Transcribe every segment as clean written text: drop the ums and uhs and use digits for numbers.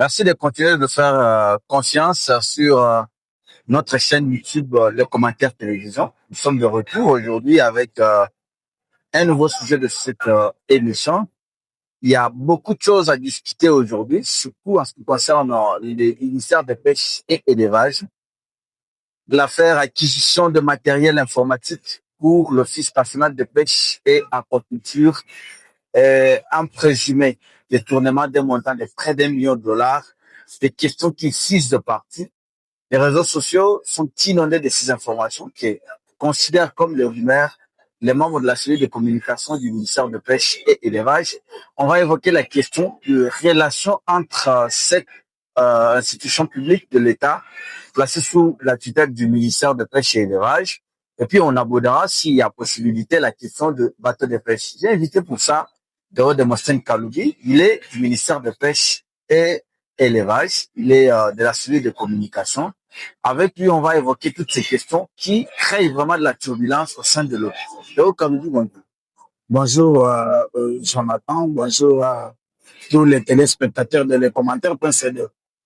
Merci de continuer de faire confiance sur notre chaîne YouTube, le commentaire télévision. Nous sommes de retour aujourd'hui avec un nouveau sujet de cette émission. Il y a beaucoup de choses à discuter aujourd'hui, surtout en ce qui concerne les ministères de pêche et élevage. L'affaire acquisition de matériel informatique pour l'Office national de pêche et aquaculture, en présumé détournement d'un montant de près d'1 million de dollars. Des questions qui fusent de partout. Les réseaux sociaux sont inondés de ces informations qui considèrent comme les rumeurs les membres de la cellule de communication du ministère de pêche et élevage. On va évoquer la question de relation entre cette institution publique de l'État placée sous la tutelle du ministère de pêche et élevage. Et puis, on abordera, s'il y a possibilité, la question de bateaux de pêche. J'ai invité pour ça Deo Demosthène Kaloubi. Il est du ministère de pêche et élevage. Il est de la cellule de communication. Avec lui, on va évoquer toutes ces questions qui créent vraiment de la turbulence au sein de l'autre. Deo Kaloubi, bonjour. Bonjour Jonathan, bonjour à tous les téléspectateurs de les commentaires.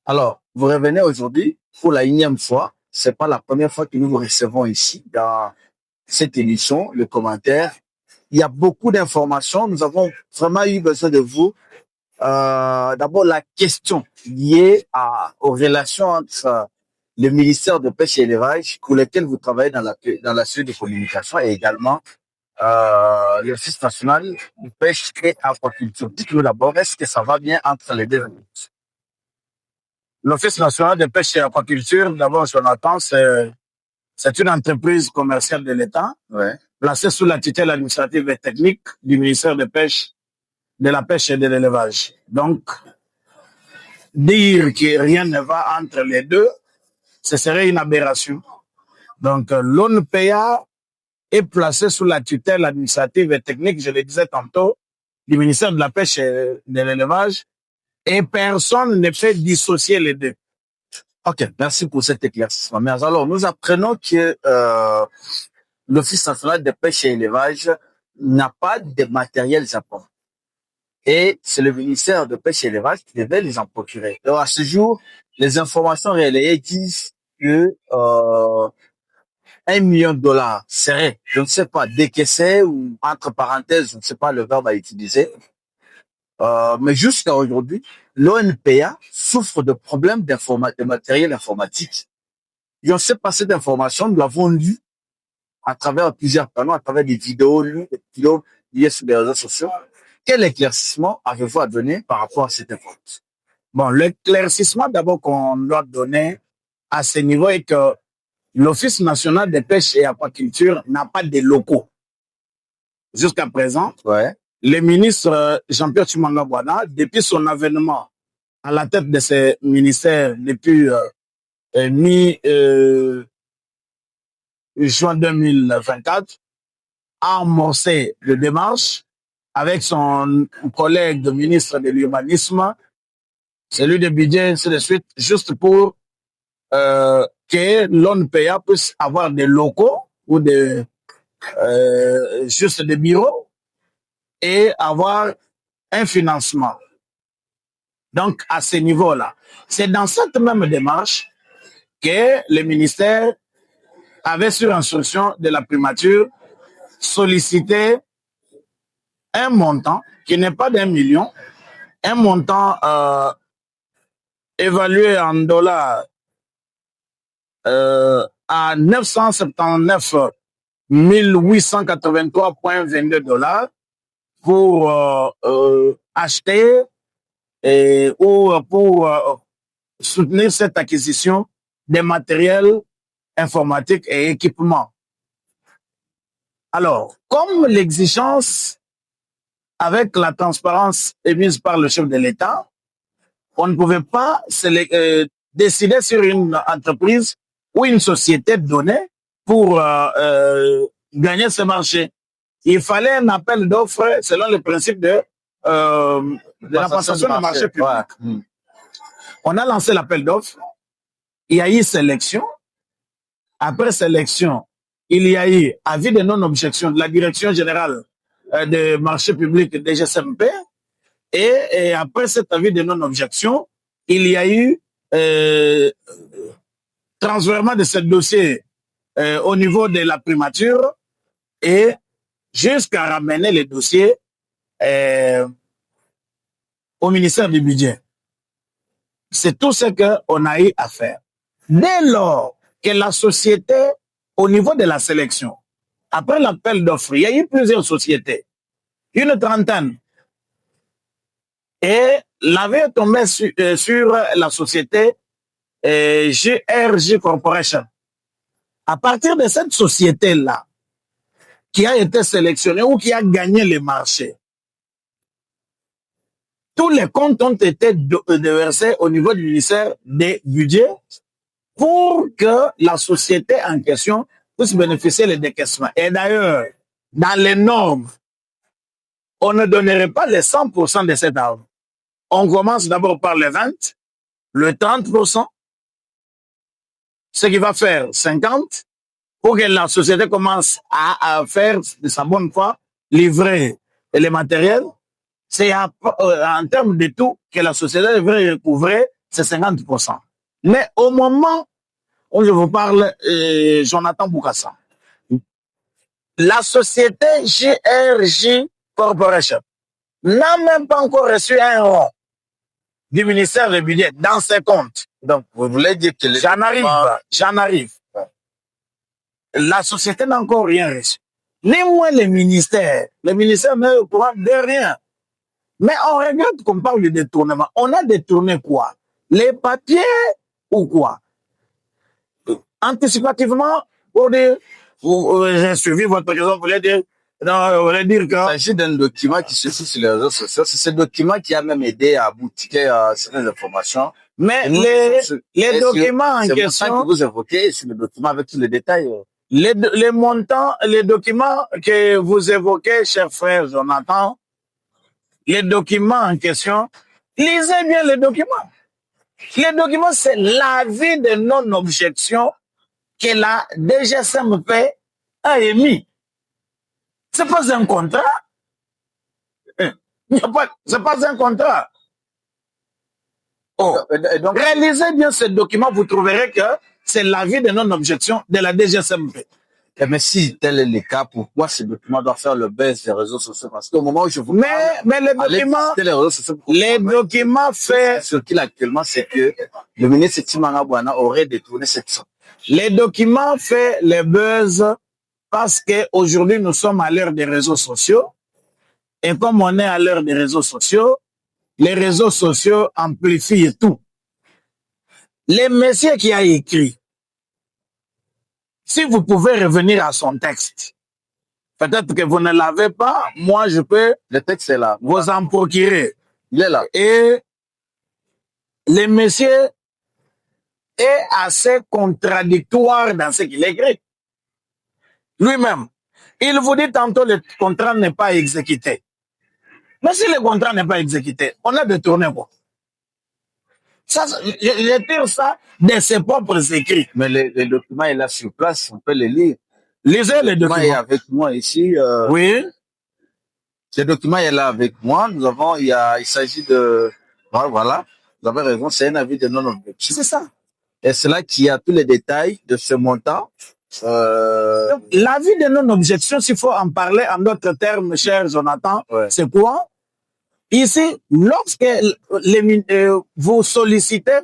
Alors, vous revenez aujourd'hui pour la 1e fois. C'est pas la première fois que nous vous recevons ici dans cette émission, le commentaire. Il y a beaucoup d'informations. Nous avons vraiment eu besoin de vous. D'abord, la question liée aux relations entre le ministère de pêche et élevage pour lequel vous travaillez dans la cellule de communication et également l'Office national de pêche et aquaculture. Dites-nous d'abord, est-ce que ça va bien entre les deux? L'Office national de pêche et aquaculture, d'abord, Jonathan, c'est une entreprise commerciale de l'État, placée sous la tutelle administrative et technique du ministère de pêche, de la pêche et de l'élevage. Donc, dire que rien ne va entre les deux, ce serait une aberration. Donc, l'ONPA est placé sous la tutelle administrative et technique, je le disais tantôt, du ministère de la pêche et de l'élevage, et personne ne fait dissocier les deux. Ok, merci pour cet éclaircissement. Mais alors, nous apprenons que l'Office national de pêche et élevage n'a pas de matériel japon. Et c'est le ministère de pêche et élevage qui devait les en procurer. Alors, à ce jour, les informations relayées disent que 1 million de dollars serait, je ne sais pas, décaissé ou entre parenthèses, je ne sais pas le verbe à utiliser. Mais jusqu'à aujourd'hui, l'ONPA souffre de problèmes de matériel informatique. Et on sait pas cette information, nous l'avons lue à travers plusieurs panneaux, à travers des vidéos liées sur les réseaux sociaux. Quel éclaircissement avez-vous à donner par rapport à cette information? Bon, l'éclaircissement d'abord qu'on doit donner à ce niveau est que l'Office national de pêche et aquaculture n'a pas de locaux. Jusqu'à présent, le ministre Jean-Pierre Tshimanga Bwana, depuis son avènement à la tête de ce ministère depuis mi-juin 2024, a amorcé le démarche avec son collègue de ministre de l'urbanisme, celui de budget, ainsi de suite, juste pour que l'ONPA puisse avoir des locaux ou juste des bureaux et avoir un financement. Donc, à ce niveau-là, c'est dans cette même démarche que le ministère avait, sur instruction de la primature, sollicité un montant qui n'est pas d'1 million, un montant évalué en dollars à 979 883,22 dollars pour acheter ou pour soutenir cette acquisition des matériels informatiques et équipements. Alors, comme l'exigence avec la transparence émise par le chef de l'État, on ne pouvait pas décider sur une entreprise ou une société donnée pour gagner ce marché. Il fallait un appel d'offres selon le principe de la passation du marché public. On a lancé l'appel d'offres, il y a eu sélection. Après sélection, il y a eu avis de non-objection de la Direction générale des marchés publics DGCMP. Et après cet avis de non-objection, il y a eu transfèrement de ce dossier au niveau de la primature et jusqu'à ramener les dossiers au ministère du budget. C'est tout ce qu'on a eu à faire. Dès lors que la société, au niveau de la sélection, après l'appel d'offres, il y a eu plusieurs sociétés, une trentaine, et l'avait tombé sur la société GRJ Corporation. À partir de cette société-là, qui a été sélectionnée ou qui a gagné les marchés, tous les comptes ont été déversés au niveau du ministère des budgets pour que la société en question puisse bénéficier des décaissements. Et d'ailleurs, dans les normes, on ne donnerait pas les 100% de cet argent. On commence d'abord par les 20, le 30%, ce qui va faire 50, pour que la société commence à faire de sa bonne foi, livrer les matériels. C'est en termes de tout que la société devrait recouvrer ces 50%. Mais au moment où je vous parle, Jonathan Boukassa, la société GRJ Corporation n'a même pas encore reçu un rond du ministère du budget dans ses comptes. Donc, vous voulez dire que j'en arrive. La société n'a encore rien reçu. Ni moins le ministère. Le ministère n'est au courant de rien. Mais on regarde qu'on parle de détournement. On a détourné quoi? Les papiers ou quoi? Anticipativement, pour dire, j'ai suivi votre question, vous voulez dire, non, vous voulez dire que... Il s'agit d'un document qui se trouve sur les réseaux sociaux. C'est ce document qui a même aidé à boutiquer certaines informations. Mais les documents en question... que vous évoquez, c'est le document avec tous les détails. Les montants, les documents que vous évoquez, cher frère Jonathan, les documents en question, lisez bien les documents. Les documents, c'est l'avis de non-objection que la DGSMP a émis. C'est pas un contrat. C'est pas un contrat. Oh. Donc, réalisez bien ce document, vous trouverez que c'est l'avis de non-objection de la DGSMP. Mais si tel est le cas, pourquoi ce document doit faire le buzz des réseaux sociaux? Parce qu'au moment où je vous parle, mais les documents fait... Ce qu'il a actuellement, c'est que le ministre Timanga Bouana aurait détourné cette somme. Les documents fait le buzz parce qu'aujourd'hui, nous sommes à l'ère des réseaux sociaux. Et comme on est à l'ère des réseaux sociaux, les réseaux sociaux amplifient tout. Le monsieur qui a écrit, si vous pouvez revenir à son texte, peut-être que vous ne l'avez pas, moi je peux... Le texte est là. Vous en procurer. Il est là. Et le monsieur est assez contradictoire dans ce qu'il écrit. Lui-même, il vous dit tantôt le contrat n'est pas exécuté. Mais si le contrat n'est pas exécuté, on a détourné quoi? Ça, je tire ça de ses propres écrits. Mais le document est là sur place, on peut le lire. Lisez le document. Est avec moi ici. Oui. Ce document est là avec moi. Nous avons, il s'agit de, voilà, vous avez raison, c'est un avis de non-objection. C'est ça. Et c'est là qu'il y a tous les détails de ce montant. L'avis de non-objection, s'il faut en parler en d'autres termes, cher Jonathan, c'est quoi? Ici, lorsque vous sollicitez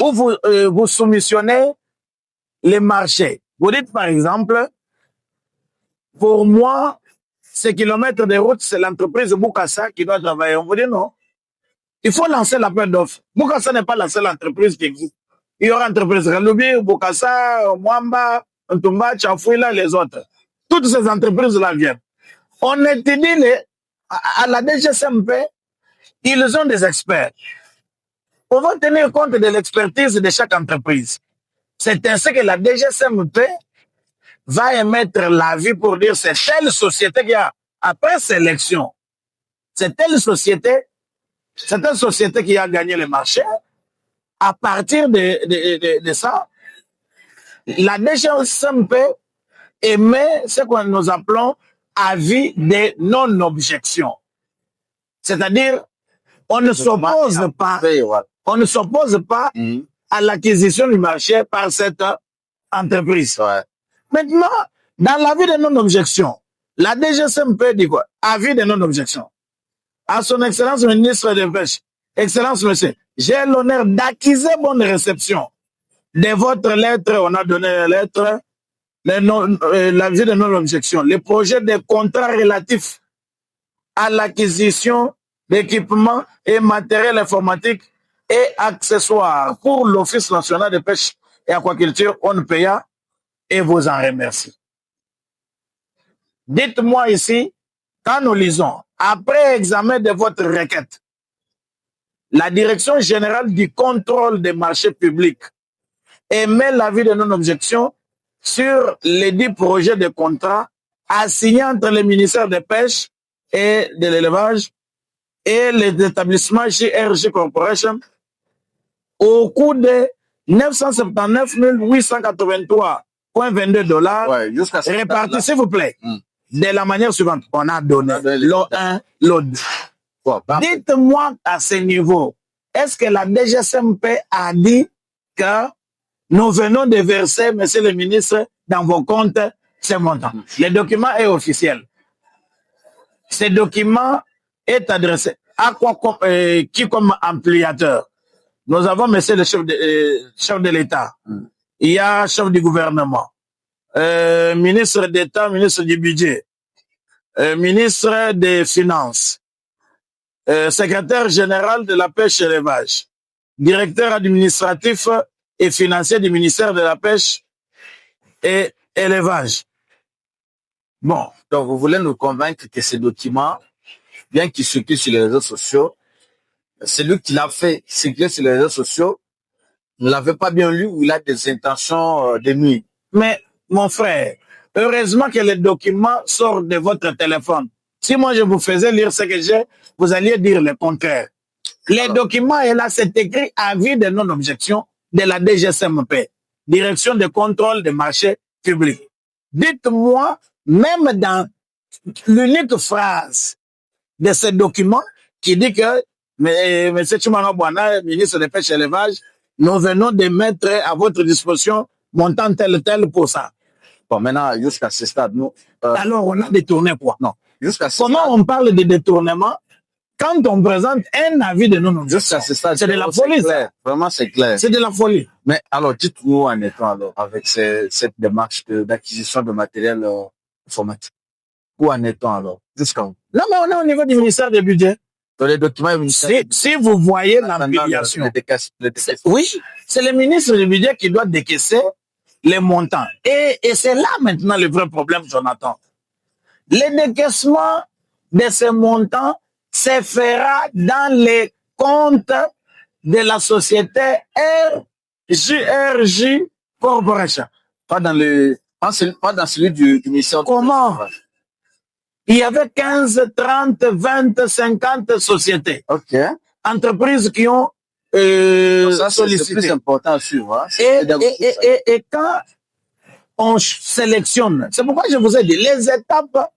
ou vous soumissionnez les marchés, vous dites par exemple, pour moi, ces kilomètres de route, c'est l'entreprise Boukassa qui doit travailler. On vous dit non. Il faut lancer l'appel d'offres. Boukassa n'est pas la seule entreprise qui existe. Il y aura entreprises Reloubi, Boukassa, Mwamba, Ntumba, Chafouila, les autres. Toutes ces entreprises-là viennent. On étudie à la DGSMP, ils ont des experts. On va tenir compte de l'expertise de chaque entreprise. C'est ainsi que la DGSMP va émettre l'avis pour dire c'est telle société qui a, après sélection, c'est telle société qui a gagné le marché. À partir de ça, la DGSMP émet ce que nous appelons avis de non-objection. C'est-à-dire, on ne s'oppose pas On ne s'oppose pas à l'acquisition du marché par cette entreprise. Ouais. Maintenant, dans l'avis de non-objection, la DGCMP dit quoi? Avis de non-objection. À son Excellence le ministre des Pêches, Excellence monsieur, j'ai l'honneur d'acquiser bonne réception de votre lettre. On a donné la lettre, l'avis de non-objection, les projets de contrats relatifs à l'acquisition d'équipements et matériel informatique et accessoires pour l'Office national de pêche et aquaculture, ONPEA, et vous en remercie. Dites-moi ici, quand nous lisons, après examen de votre requête, la Direction générale du contrôle des marchés publics émet l'avis de non-objection sur les 10 projets de contrat assignés entre le ministère des Pêches et de l'Élevage et les établissements JRG Corporation au coût de 979 883,22 $, Ouais, jusqu'à ce répartis, s'il vous plaît, de la manière suivante. On a donné lot 1, lot 2. Dites-moi à ce niveau, est-ce que la DGCMP a dit que nous venons de verser, monsieur le ministre, dans vos comptes ce montant? Le document est officiel. Ce document est adressé à quoi, qui comme employateur? Nous avons monsieur le chef de l'État. Il y a chef du gouvernement, ministre d'État, ministre du budget, ministre des Finances, secrétaire général de la pêche et l'élevage, directeur administratif et financier du ministère de la pêche et élevage. Bon. Donc, vous voulez nous convaincre que ces documents, bien qu'ils circulent sur les réseaux sociaux, celui qui l'a fait circuler sur les réseaux sociaux ne l'avait pas bien lu ou il a des intentions de nuire. Mais, mon frère, heureusement que les documents sortent de votre téléphone. Si moi je vous faisais lire ce que j'ai, vous alliez dire le contraire. Les documents, et là, c'est écrit avis de non-objection de la DGCMP, Direction de contrôle des marchés publics. Dites-moi, même dans l'unique phrase de ce document qui dit que M. Tchimano Bouana, ministre des Pêches et l'Élevage, nous venons de mettre à votre disposition montant tel pour ça. Bon, maintenant, jusqu'à ce stade, nous... Alors, on a détourné quoi? Non. Jusqu'à ce Comment stade, on parle de détournement quand on présente un avis de non-objection? jusqu'à ce stade, c'est de la folie. Clair. Vraiment, c'est clair. C'est de la folie. Mais alors, dites-nous en étant alors avec cette démarche d'acquisition de matériel informatique. Où en est-on alors? Jusqu'à où? Non, mais on est au niveau du ministère du budget. Dans les documents du ministère. Si vous voyez l'empiliation. Oui, c'est le ministre du budget qui doit décaisser les montants. Et c'est là maintenant le vrai problème, Jonathan. Le décaissement de ces montants se fera dans les comptes de la société RJRJ Corporation. Pas dans celui du ministère. Comment? Il y avait 15, 30, 20, 50 sociétés. OK. Entreprises qui ont ça, sollicité. C'est plus important à suivre. Hein? Et quand on sélectionne, c'est pourquoi je vous ai dit, les étapes,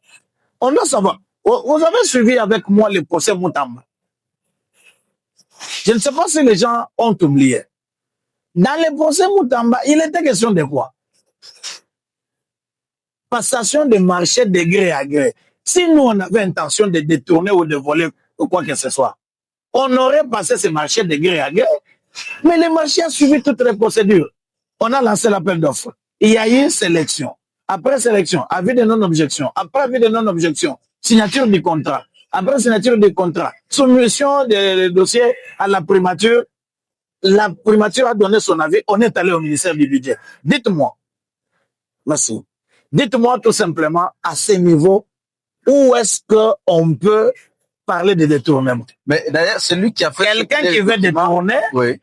on doit savoir. Vous avez suivi avec moi le procès Moutamba. Je ne sais pas si les gens ont oublié. Dans le procès Moutamba, il était question de quoi? Passation de marché de gré à gré. Si nous, on avait intention de détourner ou de voler ou quoi que ce soit, on aurait passé ce marché de gré à gré, mais le marché a suivi toutes les procédures. On a lancé l'appel d'offres. Il y a eu sélection. Après sélection, avis de non-objection. Après avis de non-objection, signature du contrat. Après signature du contrat, soumission des dossiers à la primature. La primature a donné son avis. On est allé au ministère du budget. Dites-moi. Merci. Dites-moi tout simplement, à ce niveau, où est-ce qu'on peut parler de détournement? Mais d'ailleurs, c'est lui qui a fait... Quelqu'un qui veut détourner, oui.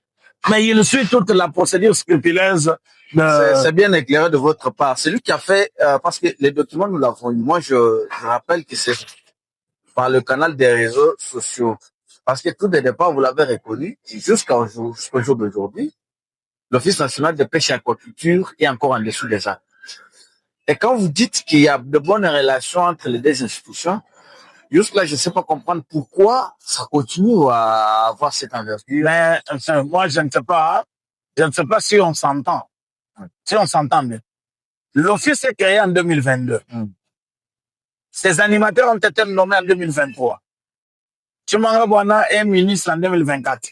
Mais il suit toute la procédure scrupuleuse. C'est bien éclairé de votre part. C'est lui qui a fait, parce que les documents, nous l'avons eu. Moi, je rappelle que c'est par le canal des réseaux sociaux. Parce que tout de départ, vous l'avez reconnu, jusqu'au jour d'aujourd'hui, l'Office national de pêche et aquaculture est encore en dessous des actes. Et quand vous dites qu'il y a de bonnes relations entre les deux institutions, Jusque-là, je ne sais pas comprendre pourquoi ça continue à avoir cette envergure. Mais moi, je ne sais pas. Je ne sais pas si on s'entend. Si on s'entend bien. L'office est créé en 2022. Ces animateurs ont été nommés en 2023. Tchimanga Bwana est ministre en 2024.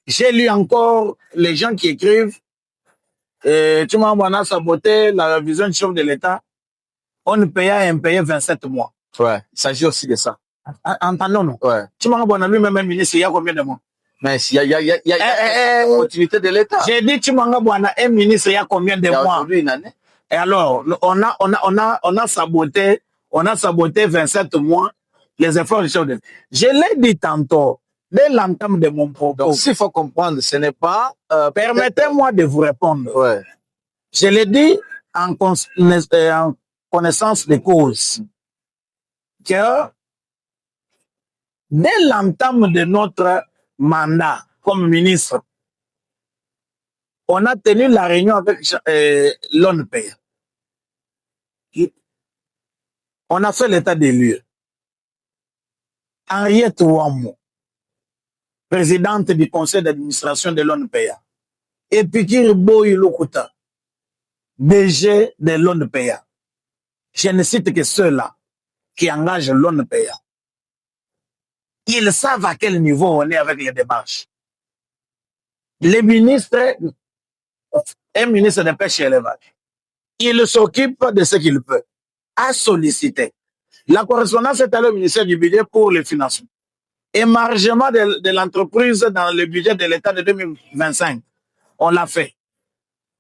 J'ai lu encore les gens qui écrivent Tchimanga Bwana a saboté la révision du chef de l'État. On payait à impayé 27 mois. Ouais, il s'agit aussi de ça. Entendons-nous. Ouais. Tchimanga Bwana lui-même est ministre, il y a combien de mois? Mais il y a une continuité de l'État. J'ai dit Tchimanga Bwana est ministre, il y a combien de mois? Aujourd'hui une année. Et alors, on a saboté 27 mois les efforts du chef de l'État. Je l'ai dit tantôt, dès l'entame de mon propos. Donc, s'il faut comprendre, ce n'est pas... permettez-moi de vous répondre. Ouais. Je l'ai dit en connaissance de cause que dès l'entame de notre mandat comme ministre, on a tenu la réunion avec l'ONPE. On a fait l'état des lieux. Henriette Ouamou, présidente du conseil d'administration de l'ONPA, et Pikir Boy Lokuta, DG de l'ONPA. Je ne cite que ceux-là qui engagent l'ONPA. Ils savent à quel niveau on est avec les démarches. Les ministres, un ministre de pêche et élevage, il s'occupe de ce qu'il peut, à solliciter. La correspondance est allée au ministère du budget pour le financement. Émargement de l'entreprise dans le budget de l'État de 2025. On l'a fait.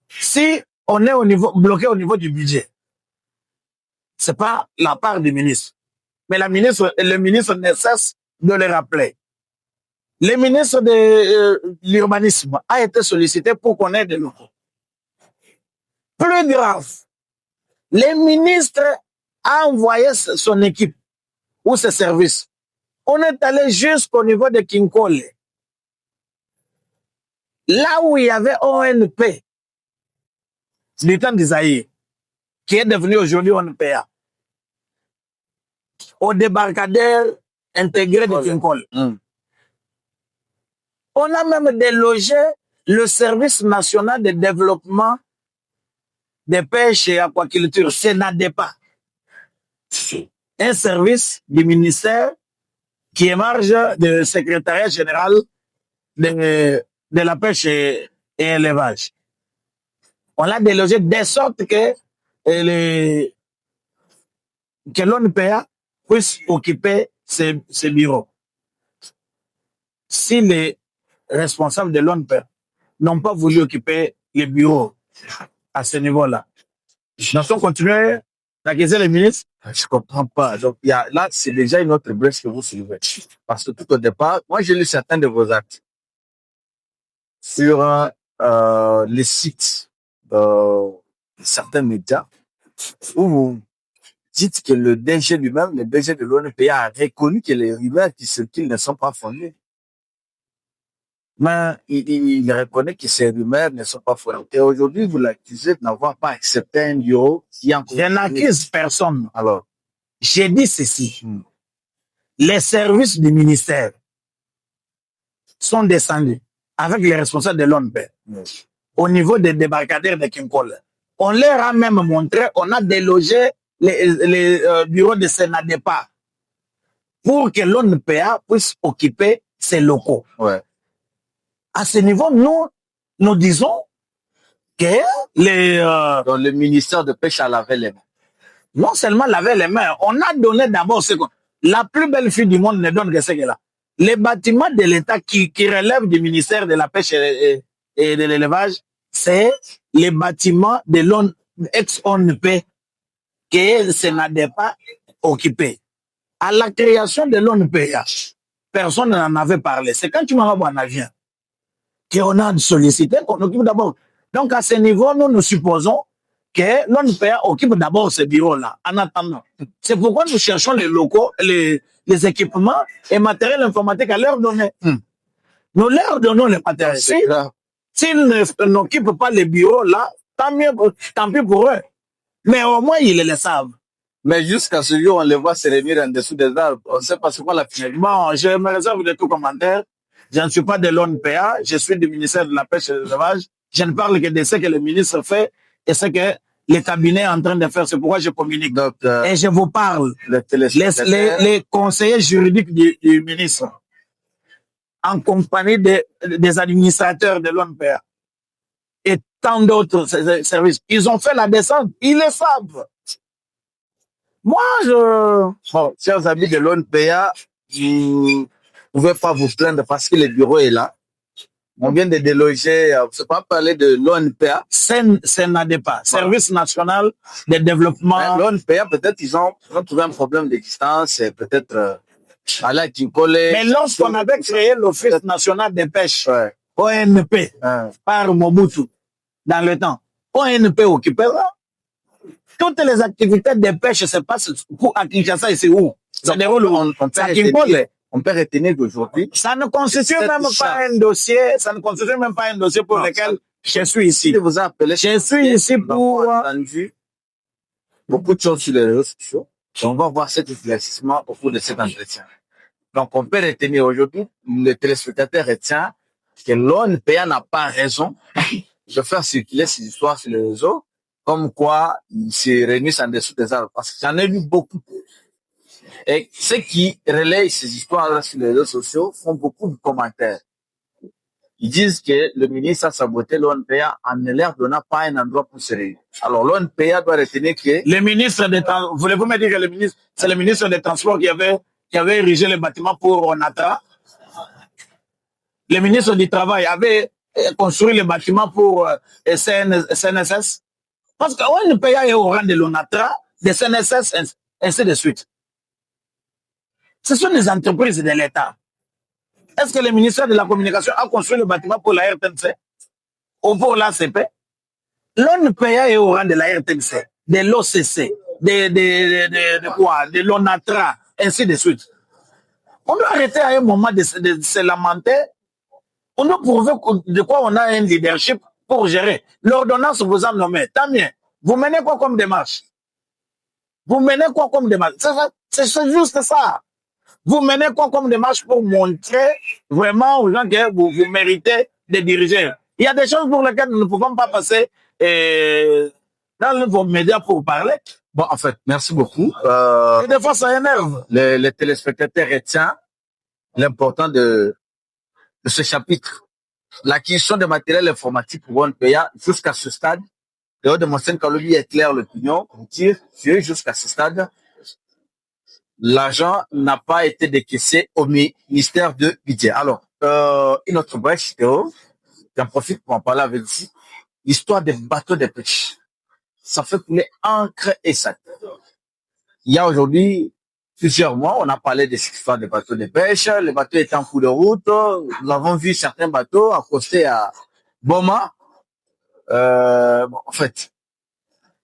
Si on est bloqué au niveau du budget, c'est pas la part du ministre. Mais le ministre ne cesse de le rappeler. Le ministre de l'urbanisme a été sollicité pour qu'on ait des locaux. Plus grave, le ministre a envoyé son équipe ou ses services. On est allé jusqu'au niveau de Kinkole. Là où il y avait ONP, du temps d'Isaïe, qui est devenu aujourd'hui ONPA, au débarcadère intégré de Kinkole. On a même délogé le service national de développement des pêches et aquaculture, SENADEPA. Un service du ministère qui émarge du secrétariat général de la pêche et élevage. On l'a délogé de sorte que l'ONPA puisse occuper ces bureaux. Si les responsables de l'ONPA n'ont pas voulu occuper les bureaux à ce niveau-là, nous allons continuer d'accuser les ministres. Je comprends pas. Donc, là, c'est déjà une autre brèche que vous soulevez. Parce que tout au départ, moi, j'ai lu certains de vos actes sur les sites de certains médias où vous dites que le DG lui-même, le DG de l'ONPA a reconnu que les rumeurs qui circulent ne sont pas fondées. Mais il reconnaît que ces rumeurs ne sont pas fondées. Et aujourd'hui, vous l'accusez de n'avoir pas accepté un bureau qui en... Je n'accuse personne. Alors, j'ai dit ceci. Les services du ministère sont descendus avec les responsables de l'ONPE au niveau des débarcadères de Kinkole. On leur a même montré, on a délogé les bureaux de SENADEPA pour que l'ONPA puisse occuper ses locaux. Ouais. À ce niveau, nous disons que donc le ministère de Pêche a lavé les mains. Non seulement laver les mains, on a donné d'abord ce qu'on... La plus belle fille du monde ne donne que ce qu'elle a. Les bâtiments de l'État qui relèvent du ministère de la Pêche et de l'Élevage, c'est les bâtiments de l'ex-ONP que SENADEPA occupé. À la création de l'ONPA, personne n'en avait parlé. C'est quand tu m'as vient qu'on a sollicité qu'on occupe d'abord. Donc à ce niveau, nous supposons que l'ONPA occupe d'abord ce bureau-là, en attendant. C'est pourquoi nous cherchons les locaux, les équipements et matériel informatique à leur donner. Nous leur donnons les matériels. S'ils n'occupent pas les bureaux-là, tant pis pour eux. Mais au moins, ils le savent. Mais jusqu'à ce jour, on les voit se réunir en dessous des arbres. On ne sait pas c'est quoi la finalité. Bon, je me réserve de tout commentaire. Je ne suis pas de l'ONPA, je suis du ministère de la Pêche et de l'Élevage. Je ne parle que de ce que le ministre fait et ce que le cabinet est en train de faire. C'est pourquoi je communique. Donc, et je vous parle. Les conseillers juridiques du ministre, en compagnie des administrateurs de l'ONPA et tant d'autres services, ils ont fait la descente. Ils le savent. Moi, Bon, chers amis de l'ONPA, vous ne pouvez pas vous plaindre parce que le bureau est là. On vient de déloger, on ne peut pas parler de l'ONPA. CNADEPA, Service national de développement. L'ONPA, peut-être ils ont trouvé un problème d'existence, peut-être à la Kinkole. Mais lorsqu'on avait créé l'Office national des pêches, ONP, par Mobutu, dans le temps, ONP occupait là. Toutes les activités de pêche se passent à Kinshasa et c'est où? Ça déroule on peut retenir qu'aujourd'hui. Ça ne constitue même pas un dossier, ça ne constitue même pas un dossier pour lequel je suis ici. Vous appelez, je suis ici pour entendu beaucoup de choses sur les réseaux sociaux. On va voir cet éclaircissement au cours de cet entretien. Donc, on peut retenir aujourd'hui, le téléspectateur retient que l'ONPA n'a pas raison de faire circuler ces histoires sur les réseaux, comme quoi ils se réunissent en dessous des arbres. Parce que j'en ai lu beaucoup. Et ceux qui relayent ces histoires sur les réseaux sociaux font beaucoup de commentaires. Ils disent que le ministre a saboté l'ONPA en ne leur donnant pas un endroit pour se réunir. Alors l'ONPA doit retenir que... Le ministre des Transports, voulez-vous me dire que c'est le ministre des Transports qui avait érigé le bâtiment pour Onatra? Le ministre du Travail avait construit le bâtiment pour CNSS? Parce qu'ONPA est au rang de l'ONATRA, de CNSS, ainsi de suite. Ce sont des entreprises de l'État. Est-ce que le ministère de la Communication a construit le bâtiment pour la RTNC ou pour l'ACP? L'ONPA est au rang de la RTNC, de l'OCC, de l'ONATRA, ainsi de suite. On doit arrêter à un moment de se lamenter. On doit prouver de quoi on a un leadership pour gérer. L'ordonnance vous a nommé, tant mieux. Vous menez quoi comme démarche? Vous menez quoi comme démarche? C'est juste ça. Vous menez quoi comme démarche pour montrer vraiment aux gens que vous méritez de diriger? Il y a des choses pour lesquelles nous ne pouvons pas passer dans vos médias pour parler. Bon, en fait, merci beaucoup. Et des fois, ça énerve. Les téléspectateurs retiennent l'important de ce chapitre. L'acquisition de matériel informatique pour ONPA jusqu'à ce stade. Léo de Monsen Kalobi éclaire l'opinion pour dire que jusqu'à ce stade, l'argent n'a pas été décaissé au ministère de budget. Alors, une autre brèche, Théo, j'en profite pour en parler avec vous. L'histoire des bateaux de pêche. Ça fait couler encre et sac. Il y a aujourd'hui plusieurs mois, on a parlé de cette histoire des bateaux de pêche. Les bateaux étaient en cours de route. Nous avons vu certains bateaux accostés à Boma. En fait,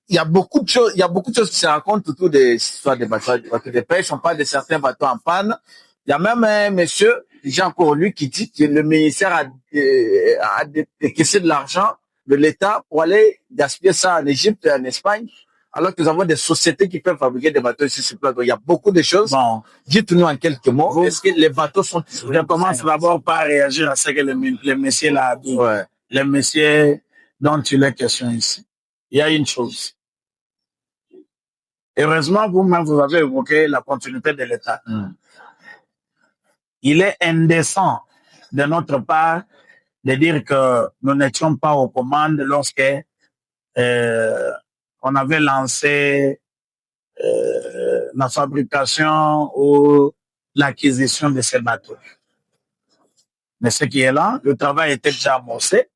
il y a beaucoup de choses qui se racontent autour des histoires des bateaux de pêche. On parle de certains bateaux en panne. Il y a même un monsieur, Jean-Paul lui, qui dit que le ministère a décaissé de l'argent de l'État pour aller gaspiller ça en Égypte et en Espagne, alors que nous avons des sociétés qui peuvent fabriquer des bateaux ici sur place. Donc, il y a beaucoup de choses. Bon. Dites-nous en quelques mots, est-ce que les bateaux sont... Je commence d'abord par réagir à ce que le monsieur l'a dit. Ouais. Le monsieur dont il est question ici. Il y a une chose. Heureusement, vous-même, vous avez évoqué la continuité de l'État. Il est indécent de notre part de dire que nous n'étions pas aux commandes lorsque on avait lancé la fabrication ou l'acquisition de ces bateaux. Mais ce qui est là, le travail était déjà amorcé.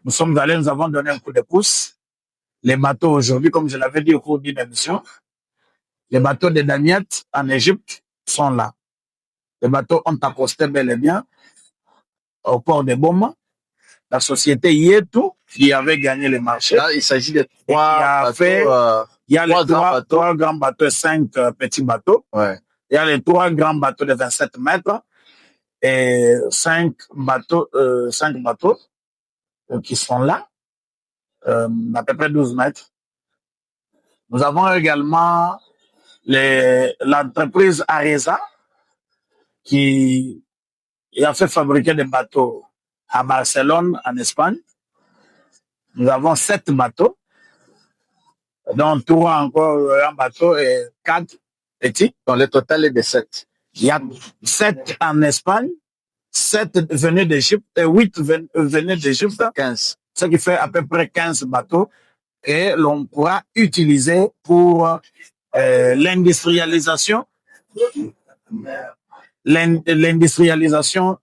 Nous sommes allés, nous avons donné un coup de pouce. Les bateaux aujourd'hui, comme je l'avais dit au cours d'une émission, les bateaux de Damiette en Égypte sont là. Les bateaux ont accosté bel et bien au port de Boma. La société Yetu, qui avait gagné le marché. Là, il s'agit de trois bateaux. Il y a les trois grands bateaux et 5 petits bateaux. Ouais. Il y a les 3 grands bateaux de 27 mètres et 5 bateaux qui sont là, à peu près 12 mètres. Nous avons également l'entreprise Areza qui a fait fabriquer des bateaux à Barcelone, en Espagne. Nous avons 7 bateaux, dont 3 encore un bateau et 4 petits. Donc, le total est de 7. Il y a 7 en Espagne, 7 venus d'Égypte et 8 venus d'Égypte. 15. Ce qui fait à peu près 15 bateaux et l'on pourra utiliser pour l'industrialisation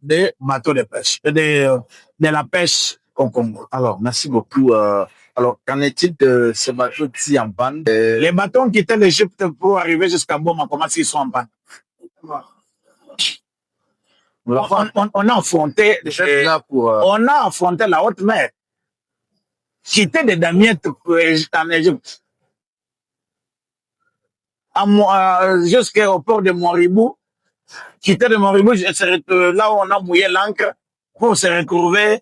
des bateaux de pêche, de la pêche au Congo. Alors, merci beaucoup. Alors, qu'en est-il de ces bateaux-ci en panne? Les bateaux ont quitté l'Égypte pour arriver jusqu'à Boma, comment s'ils sont en panne? On a affronté, on a affronté la haute mer. Quitter des damiettes en Égypte. Jusqu'au port de Moribou. Quitter de Moribou, là où on a mouillé l'ancre pour se retrouver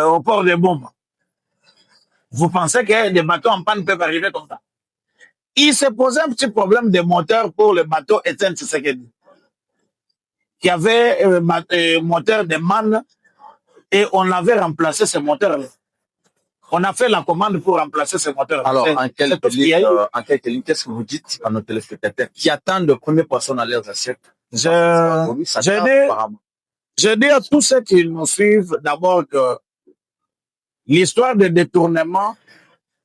au port de Boma. Vous pensez que des bateaux en panne peuvent arriver comme ça? Il s'est posé un petit problème de moteur pour le bateau Etienne Tshisekedi, qui avait un moteur de manne et on avait remplacé ce moteur-là. On a fait la commande pour remplacer ce moteur. Alors, en quelques lignes, qu'est-ce que vous dites à nos téléspectateurs qui attendent de première personne à leurs assiettes? Je dis à tous ceux qui nous suivent d'abord que l'histoire de détournement,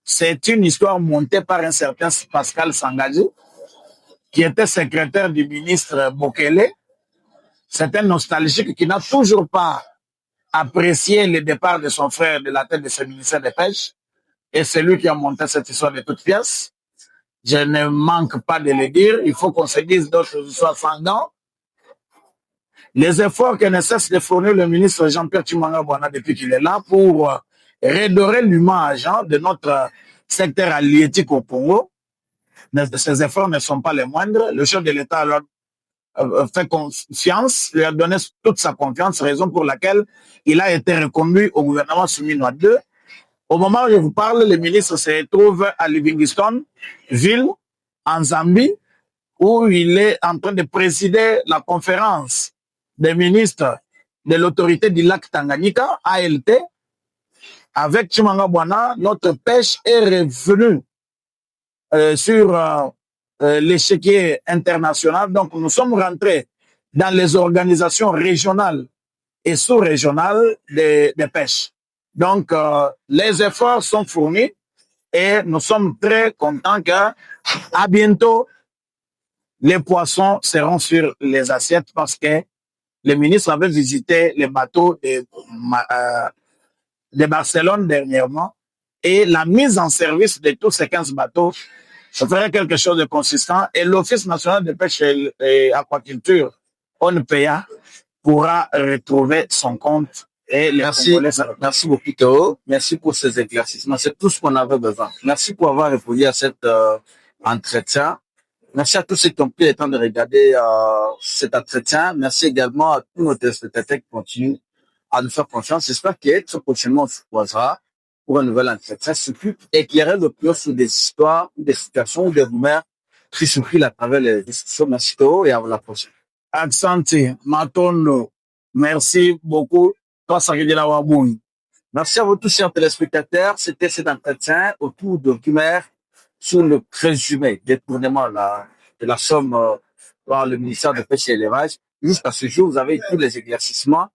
c'est une histoire montée par un certain Pascal Sangadji, qui était secrétaire du ministre Bokele. C'est un nostalgique qui n'a toujours pas apprécié le départ de son frère de la tête de ce ministère des Pêches. Et c'est lui qui a monté cette histoire de toutes pièces. Je ne manque pas de le dire. Il faut qu'on se dise d'autres histoires sanguinantes. Les efforts que ne cesse de fournir le ministre Jean-Pierre Tshimanga Bwana depuis qu'il est là pour redorer l'image de notre secteur halieutique au Congo. Ces efforts ne sont pas les moindres. Le chef de l'État leur fait confiance, lui a donné toute sa confiance, raison pour laquelle il a été reconduit au gouvernement Souminois 2. Au moment où je vous parle, le ministre se trouve à Livingstone, ville, en Zambie, où il est en train de présider la conférence des ministres de l'autorité du lac Tanganyika, ALT. Avec Tshimanga Bwana, notre pêche est revenue sur l'échiquier international. Donc, nous sommes rentrés dans les organisations régionales et sous-régionales de pêche. Donc, les efforts sont fournis et nous sommes très contents qu'à bientôt, les poissons seront sur les assiettes parce que le ministre avait visité les bateaux de Barcelone dernièrement et la mise en service de tous ces 15 bateaux, ça ferait quelque chose de consistant et l'Office national de pêche et aquaculture, ONPA, pourra retrouver son compte. Et merci beaucoup Théo, merci pour ces éclaircissements, c'est tout ce qu'on avait besoin. Merci pour avoir répondu à cet entretien. Merci à tous ceux qui ont pris le temps de regarder cet entretien. Merci également à tous nos téléspectateurs qui continuent à nous faire confiance. J'espère que très prochainement on se croisera pour un nouvel entretien. C'est plus éclairer l'opinion sur des histoires, des situations ou des rumeurs qui circulent à travers les discussions. Merci Théo et à la prochaine. Accenti, Matondo, merci beaucoup. Merci à vous tous, chers téléspectateurs. C'était cet entretien autour de rumeurs sur le présumé détournement de la somme par le ministère de Pêche et Élevage. Jusqu'à ce jour, vous avez tous les éclaircissements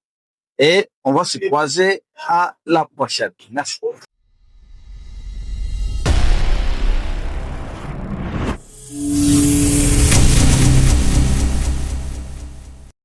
et on va se croiser à la prochaine. Merci.